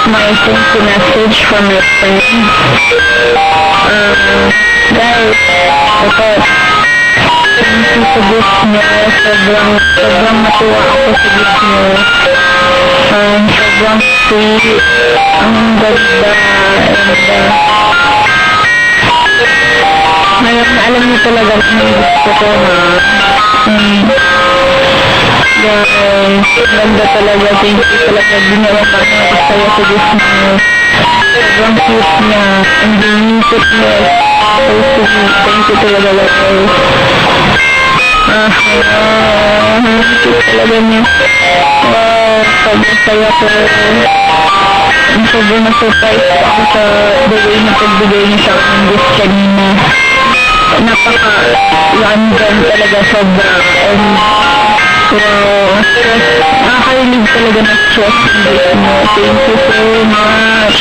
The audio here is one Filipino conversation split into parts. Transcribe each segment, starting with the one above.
my thank you message from my friend. Guys, ito, thank you sa gift niya. Sobrang matuwa ako sa gift niyo. Sobrang sweet. Ang ganda. Ngayon, alam niyo talaga kung gusto ko, ha? Guys, ganda talaga. Thank you talaga. Ginawa pa niya ako sa'yo sa gift niyo. Sobrang cute niya. Ang dinisip niya. So sweet. Thank you talaga, guys. Cute talaga niya. Wow, sobrang saya ko. Sobrang na-surprise ako sa the way na pagbigay niya sa akin ng gift kanina. Napaka-random talaga sobra. And nakakarinig talaga na stress yung gift mo. Thank you so much.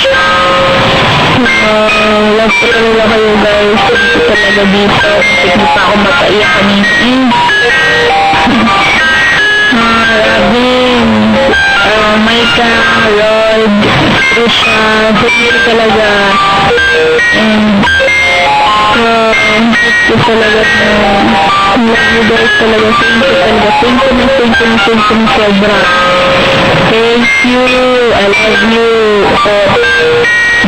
Love ko talaga kayo, guys. Thank you talaga dito. Hindi pa ako mataiyak kanina. Robin, Micah, Rod, Trisha, thank you talaga. And thank you talaga love you guys talaga. Thank you talaga. Thank you sobra. Thank you. I love you.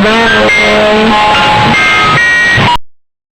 Bye.